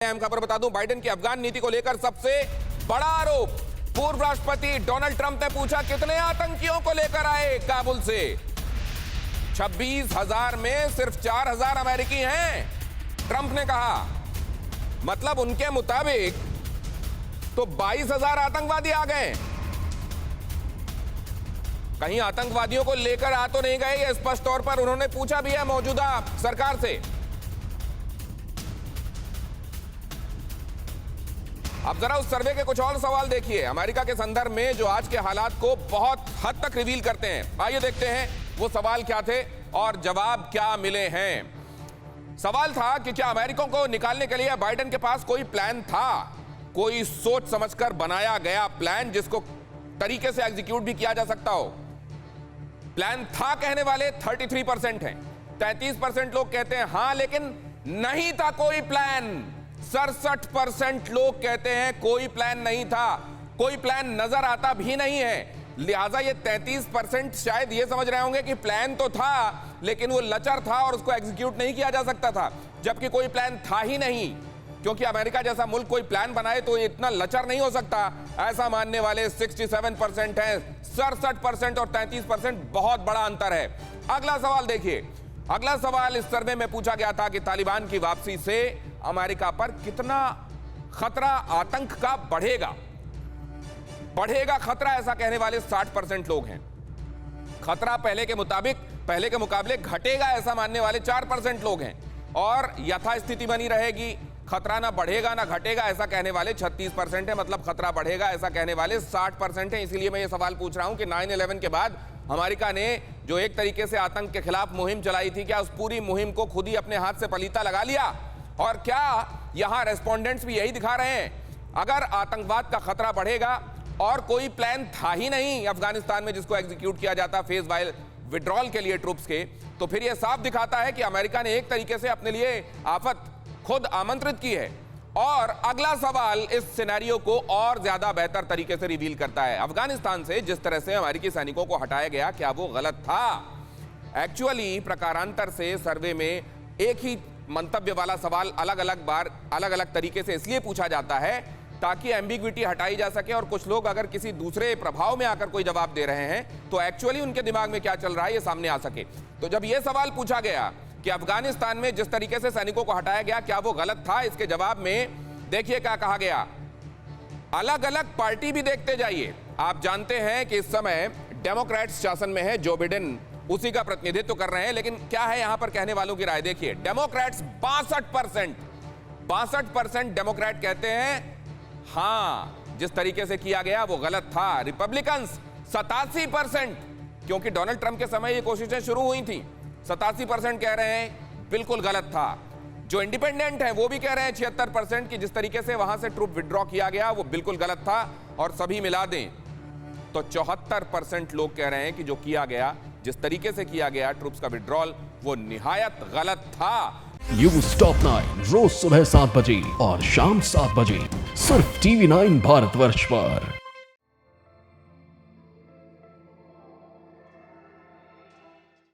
अहम खबर बता दूं, बाइडेन की अफगान नीति को लेकर सबसे बड़ा आरोप। पूर्व राष्ट्रपति डोनाल्ड ट्रंप ने पूछा कितने आतंकियों को लेकर आए काबुल से। 26,000 में सिर्फ 4,000 अमेरिकी हैं, ट्रंप ने कहा। मतलब उनके मुताबिक तो 22,000 आतंकवादी आ गए। कहीं आतंकवादियों को लेकर आ तो नहीं गए, ये स्पष्ट तौर पर उन्होंने पूछा भी है मौजूदा सरकार से। अब जरा उस सर्वे के कुछ और सवाल देखिए अमेरिका के संदर्भ में, जो आज के हालात को बहुत हद तक रिवील करते हैं। आइए देखते हैं वो सवाल क्या थे और जवाब क्या मिले हैं। सवाल था कि क्या अमेरिका को निकालने के लिए बाइडेन के पास कोई प्लान था, कोई सोच समझकर बनाया गया प्लान जिसको तरीके से एग्जीक्यूट भी किया जा सकता हो। प्लान था कहने वाले 33% हैं, 33% लोग कहते हैं हां लेकिन नहीं था कोई प्लान। 67% लोग कहते हैं कोई प्लान नहीं था, कोई प्लान नजर आता भी नहीं है। लिहाजा ये 33% शायद ये समझ रहे होंगे कि प्लान तो था लेकिन वो लचर था और उसको एग्जीक्यूट नहीं किया जा सकता था, जबकि कोई प्लान था ही नहीं। क्योंकि अमेरिका जैसा मुल्क कोई प्लान बनाए तो इतना लचर नहीं हो सकता, ऐसा मानने वाले 67% हैं। 67% और 33% बहुत बड़ा अंतर है। अगला सवाल देखिए। अगला सवाल इस सर्वे में पूछा गया था कि तालिबान की वापसी से अमेरिका पर कितना खतरा आतंक का बढ़ेगा खतरा, ऐसा कहने वाले 60% लोग हैं। खतरा पहले के मुकाबले घटेगा, ऐसा मानने वाले 4% लोग हैं। और यथास्थिति बनी रहेगी, खतरा ना बढ़ेगा ना घटेगा, ऐसा कहने वाले 36% है। मतलब खतरा बढ़ेगा ऐसा कहने वाले 60% है। इसीलिए मैं ये सवाल पूछ रहा हूं कि 9/11 के बाद अमेरिका ने जो एक तरीके से आतंक के खिलाफ मुहिम चलाई थी, क्या उस पूरी मुहिम को खुद ही अपने हाथ से पलीता लगा लिया? और क्या यहां रेस्पोंडेंट्स भी यही दिखा रहे हैं? अगर आतंकवाद का खतरा बढ़ेगा और कोई प्लान था ही नहीं अफगानिस्तान में जिसको एग्जीक्यूट किया जाता फेज वाइल विड्रॉल के लिए ट्रूप्स के, तो फिर यह साफ दिखाता है कि अमेरिका ने एक तरीके से अपने लिए आफत खुद आमंत्रित की है। और अगला सवाल इस सिनेरियो को और ज्यादा बेहतर तरीके से रिवील करता है। अफगानिस्तान से जिस तरह से अमेरिकी सैनिकों को हटाया गया, क्या वो गलत था? एक्चुअली प्रकारांतर से सर्वे में एक ही मंतव्य वाला सवाल अलग अलग तरीके से इसलिए पूछा जाता है ताकि एम्बिग्विटी हटाई जा सके और कुछ लोग अगर किसी दूसरे प्रभाव में आकर कोई जवाब दे रहे हैं तो एक्चुअली उनके दिमाग में क्या चल रहा है ये सामने आ सके। तो जब यह सवाल पूछा गया कि अफगानिस्तान में जिस तरीके से सैनिकों को हटाया गया क्या वो गलत था, इसके जवाब में देखिए क्या कहा गया। अलग अलग पार्टी भी देखते जाइए। आप जानते हैं कि इस समय डेमोक्रेट्स शासन में है, जो बाइडेन उसी का प्रतिनिधित्व कर रहे हैं। लेकिन क्या है यहां पर कहने वालों की राय देखिए। डेमोक्रेट्स 62% डेमोक्रेट कहते हैं हां जिस तरीके से किया गया वो गलत था। रिपब्लिकन्स 87%, क्योंकि डोनाल्ड ट्रंप के समय ये कोशिशें शुरू हुई थी, 87% कह रहे हैं बिल्कुल गलत था। जो इंडिपेंडेंट हैं वो भी कह रहे हैं 76% कि जिस तरीके से वहां से ट्रूप विड्रॉ किया गया वो बिल्कुल गलत था। और सभी मिला दें तो 74% लोग कह रहे हैं कि जो किया गया, जिस तरीके से किया गया ट्रूप्स का विड्रॉल, वो निहायत गलत था। न्यूज़ टॉप 9 रोज सुबह 7 बजे और शाम 7 बजे सिर्फ TV9 भारतवर्ष पर।